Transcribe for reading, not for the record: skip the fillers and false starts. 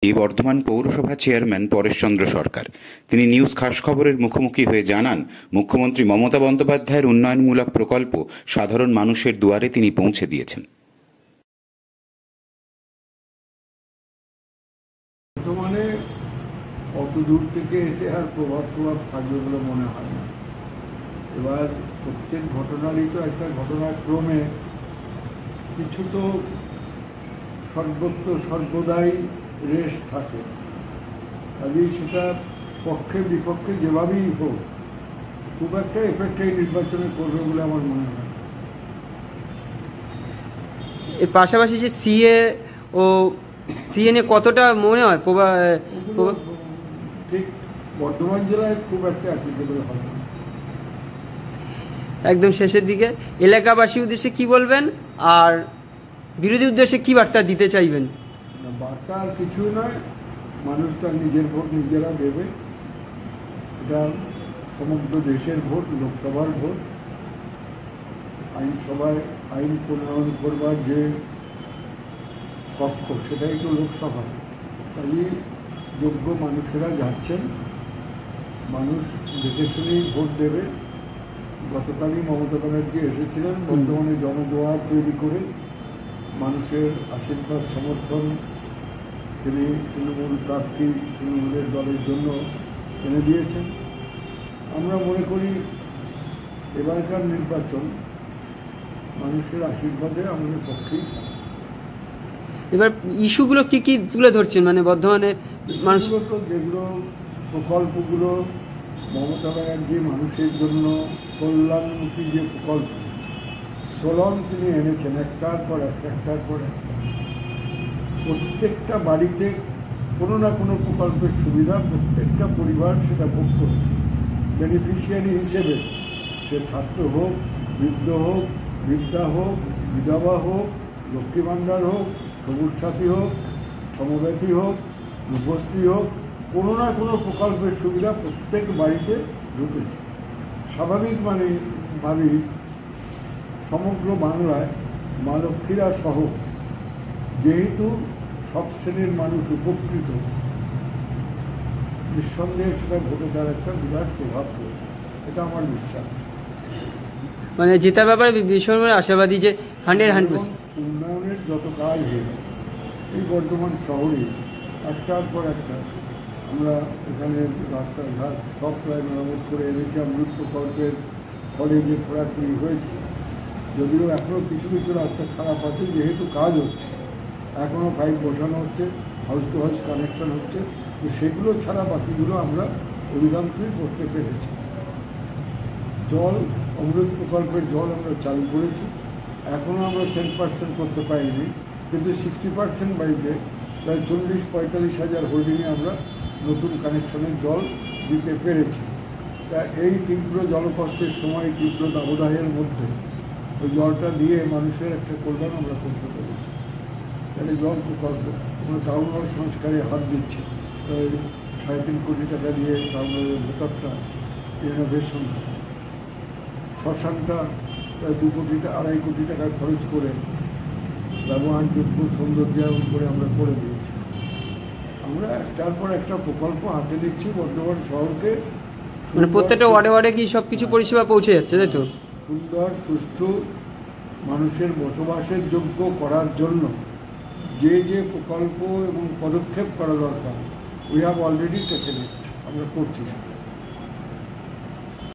এই বর্ধমান পৌরসভা চেয়ারম্যান পরেশচন্দ্র সরকার তিনি নিউজ খাস খবরের মুখোমুখি হয়ে জানান, মুখ্যমন্ত্রী মমতা বন্দ্যোপাধ্যায়ের উন্নয়নমূলক প্রকল্প সাধারণ মানুষের দুয়ারে তিনি পৌঁছে দিয়েছেন। বর্তমানে অত দূর থেকে এসে আর প্রভাব থাকবে বলে মনে হয় না। এবার প্রত্যেক ঘটনারই তো একটা ঘটনাক্রমে কিছু তো সর্বত্র সর্বদাই রেশ থাকে, কাজেই সেটা পক্ষে বিপক্ষে যেভাবেই হোক খুব একটা এফেক্ট এই নির্বাচনে করবে বলে আমার মনে হয়। এর পাশাপাশি যে সিএ ও সিএনএ কতটা মনে হয় ঠিক বর্ধমান জেলায় খুব একটা অ্যাপ্লিকেবল হবে না। একদম শেষের দিকে এলাকাবাসীর উদ্দেশ্যে কি বলবেন, আর বিরোধী উদ্দেশ্যে কি বার্তা দিতে চাইবেন? বার্তা আর কিছুই নয়, মানুষ তার নিজের ভোট নিজেরা দেবে। এটা সমগ্র দেশের ভোট, লোকসভার ভোট। আইনসভায় আইন প্রণয়ন করবার যে কক্ষ সেটাই তো লোকসভা, কাজে যোগ্য মানুষেরা যাচ্ছেন, মানুষ দেখে শুনেই ভোট দেবে। গতকালই মমতা ব্যানার্জি এসেছিলেন বর্তমানে জনজোয়ার তৈরি করে মানুষের আশীর্বাদ সমর্থন তিনি তৃণমূল প্রার্থী তৃণমূলের দলের জন্য এনে দিয়েছেন। আমরা মনে করি এবারকার নির্বাচন মানুষের আশীর্বাদে আমাদের পক্ষেই। এবার ইস্যুগুলো কি কি তুলে ধরছেন, মানে বর্ধমানে মানুষ যেগুলো প্রকল্পগুলো মমতা ব্যানার্জি মানুষের জন্য কল্যাণমুখী যে প্রকল্প সোলন তিনি এনেছেন একটার পর একটা, প্রত্যেকটা বাড়িতে কোনো না কোনো প্রকল্পের সুবিধা প্রত্যেকটা পরিবার সেটা ভোগ করেছে বেনিফিশিয়ারি হিসেবে। সে ছাত্র হোক, বৃদ্ধ হোক, বিদ্যা হোক, বিধবা হোক, লক্ষ্মী ভাণ্ডার হোক, সবুজ সাথী হোক, সমব্যথী হোক, রূপশ্রী হোক, কোনো না কোনো প্রকল্পের সুবিধা প্রত্যেক বাড়িতে ঢুকেছে। স্বাভাবিক ভাবি সমগ্র বাংলায় মা লক্ষ্মীরা সহ যেহেতু সব শ্রেণীর মানুষ উপকৃত, নিঃসন্দেহে সেটা ভোটে তার একটা বিরাট প্রভাব পড়বে, এটা আমার বিশ্বাস। মানে জেতার ব্যাপারে ভীষণ আশাবাদী যে 100% উন্নয়নের যত কাজ হয়েছে এই বর্ধমান শহরে একটার পর একটা, আমরা এখানে রাস্তাঘাট সব প্রায় মেরামত করে এনেছি। অমৃত প্রকল্পের ফলে যে খোঁড়াখুড়ি হয়েছে, যদিও এখনও কিছু কিছু রাস্তা খারাপ আছে, যেহেতু কাজ হচ্ছে এখনও পাইপ বসানো হচ্ছে, হাউস টু হাউস কানেকশন হচ্ছে, তো সেগুলো ছাড়া বাকিগুলো আমরা অধিকাংশই করতে পেরেছি। জল, অমৃত প্রকল্পের জল আমরা চালু করেছি, এখনও আমরা 10% করতে পারিনি, কিন্তু 60% বাড়িতে প্রায় 40-45 হাজার হোল্ডিংয়ে আমরা নতুন কানেকশনের জল দিতে পেরেছি। তা এই তীব্র জলকষ্টের সময়, তীব্র দাবদাহের মধ্যে ওই জলটা দিয়ে মানুষের একটা কল্যাণ আমরা করতে পেরেছি। তাহলে জল প্রকল্প আমরা টাউন হল সংস্কারে হাত দিচ্ছি, প্রায় 3.5 কোটি টাকা দিয়ে টাউন হলের ভেতরটা রিনোভেশন, শ্মশানটা প্রায় 2-2.5 কোটি টাকা খরচ করে ব্যবহারযোগ্য সৌন্দর্যায়ন করে আমরা করে দিয়েছি। আমরা একটার পর একটা প্রকল্প হাতে নিচ্ছি বর্ধমান শহরকে, মানে প্রত্যেকটা ওয়ার্ডে ওয়ার্ডে কি সব কিছু পরিষেবা পৌঁছে যাচ্ছে, তাই তো? সুন্দর, সুস্থ মানুষের বসবাসের যোগ্য করার জন্য যে যে প্রকল্প এবং পদক্ষেপ করা দরকার উই হ্যাভ অলরেডি টেকেন ইট, আমরা করছি।